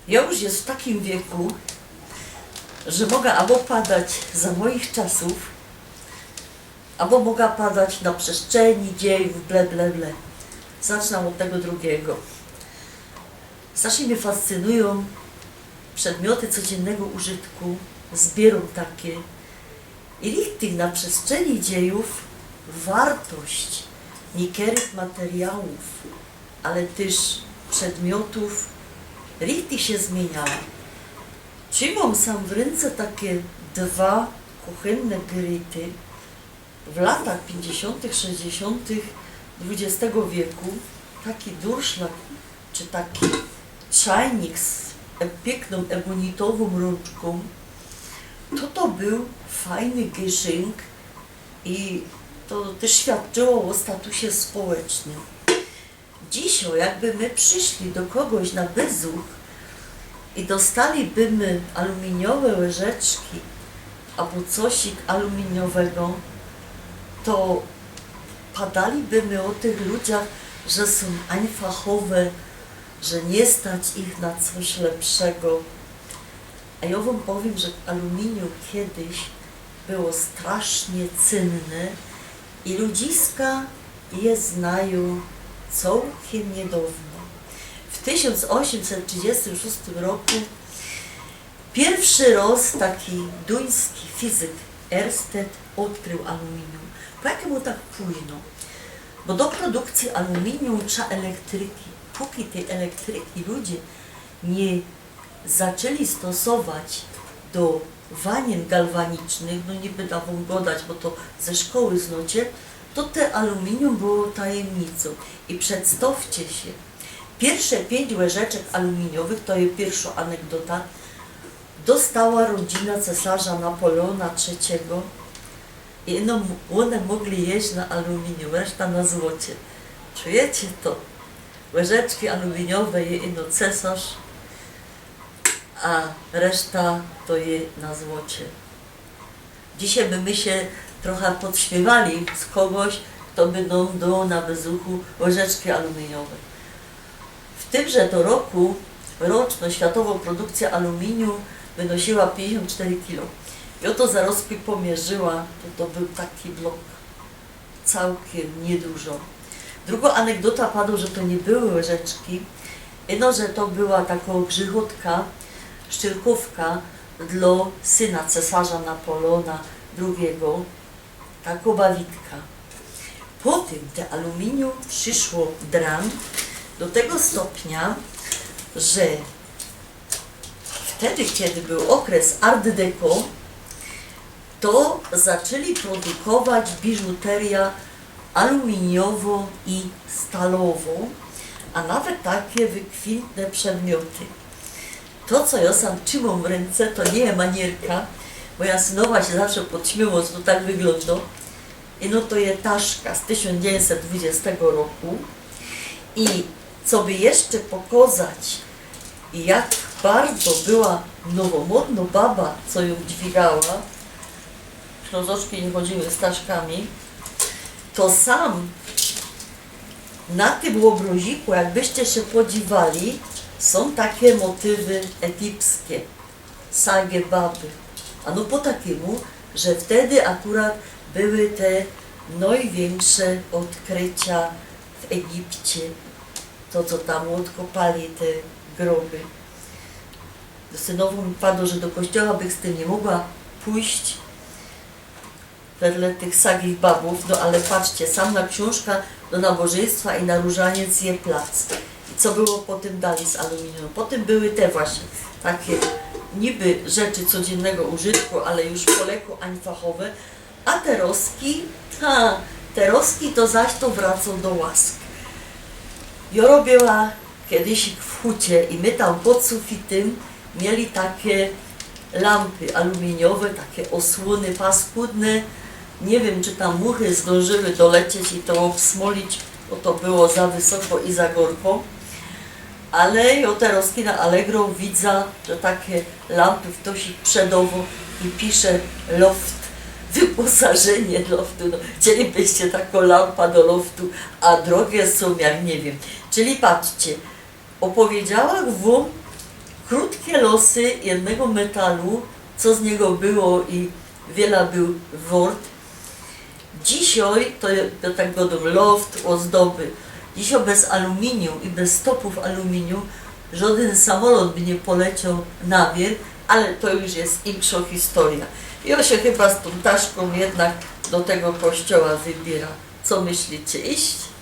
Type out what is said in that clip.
Ja już jest w takim wieku, że mogę albo padać za moich czasów, albo mogę padać na przestrzeni dziejów, ble, ble, ble. Zacznę od tego drugiego. Strasznie mnie fascynują przedmioty codziennego użytku, zbieram takie. I richtig na przestrzeni dziejów wartość niekierych materiałów, ale też przedmiotów richtig się zmieniała. Trzymam sam w ręce takie dwa kuchenne gryty w latach 50., 60. XX wieku. Taki durszlak, czy taki czajnik z piękną ebonitową rączką. To był fajny geschenk i to też świadczyło o statusie społecznym. Dzisiaj, jakby my przyszli do kogoś na bezuch i dostalibyśmy aluminiowe łyżeczki albo cosik aluminiowego, to padalibyśmy o tych ludziach, że są einfachowe, że nie stać ich na coś lepszego. A ja wam powiem, że aluminium kiedyś było strasznie cenne i ludziska je znają całkiem niedawno. W 1836 roku pierwszy raz taki duński fizyk Ørsted odkrył aluminium. Po jakiemu tak późno? Bo do produkcji aluminium trzeba elektryki. Póki tej elektryki ludzie nie zaczęli stosować do wanien galwanicznych, no nie będę wam godać, bo to ze szkoły znacie, to te aluminium było tajemnicą. I przedstawcie się, pierwsze 5 łyżeczek aluminiowych, to jest pierwsza anegdota, dostała rodzina cesarza Napoleona III i one mogli jeść na aluminium, reszta na złocie. Czujecie to? Łyżeczki aluminiowe je ino cesarz, a reszta to je na złocie. Dzisiaj by my się trochę podśmiewali z kogoś, kto by nam dał na bezuchu łyżeczki aluminiowe. W tymże to roku roczna światowa produkcja aluminium wynosiła 54 kg. I oto zaroski pomierzyła, to był taki blok całkiem niedużo. Druga anegdota padła, że to nie były łyżeczki, że to była taka grzychotka, szczyrkówka dla syna cesarza Napoleona II, taka bawitka. Potem te aluminium przyszło dran do tego stopnia, że wtedy, kiedy był okres Art Deco, to zaczęli produkować biżuterię aluminiową i stalową, a nawet takie wykwintne przedmioty. To, co ja sam trzymam w ręce, to nie jest manierka. Moja synowa się zawsze podśmiewa, że to tak wygląda. I no to jest taszka z 1920 roku. I co by jeszcze pokazać, jak bardzo była nowomodna baba, co ją dźwigała, ślązoczki nie chodziły z taszkami, to sam na tym obroziku, jakbyście się podziwali, są takie motywy egipskie, sagie baby. A no po takiemu, że wtedy akurat były te największe odkrycia w Egipcie. To, co tam odkopali, te groby. Synowu mi padło, że do kościoła bych z tym nie mogła pójść, wedle tych sagich babów, no ale patrzcie, samna książka do nabożeństwa i na różaniec je plac. I co było potem dalej z aluminium? Potem były te właśnie takie niby rzeczy codziennego użytku, ale już po leku einfachowe, a te roski to zaś to wracą do łask. Ja robiła kiedyś w hucie i my tam pod sufitem mieli takie lampy aluminiowe, takie osłony paskudne. Nie wiem, czy tam muchy zdążyły dolecieć i to obsmolić, bo to było za wysoko i za gorko. Ale ja te roski na Allegro widzę, że takie lampy ktoś ich przedowo i pisze loft, wyposażenie loftu. No, chcielibyście taką lampę do loftu, a drogie są jak nie wiem. Czyli patrzcie, opowiedziałam wam krótkie losy jednego metalu, co z niego było i wiele był wart. Dzisiaj to tak godą loft, ozdoby. Dzisiaj bez aluminium i bez stopów aluminium żaden samolot by nie poleciał na wierzch, ale to już jest inna historia. I on się chyba z tą taszką jednak do tego kościoła wybiera. Co myślicie, iść?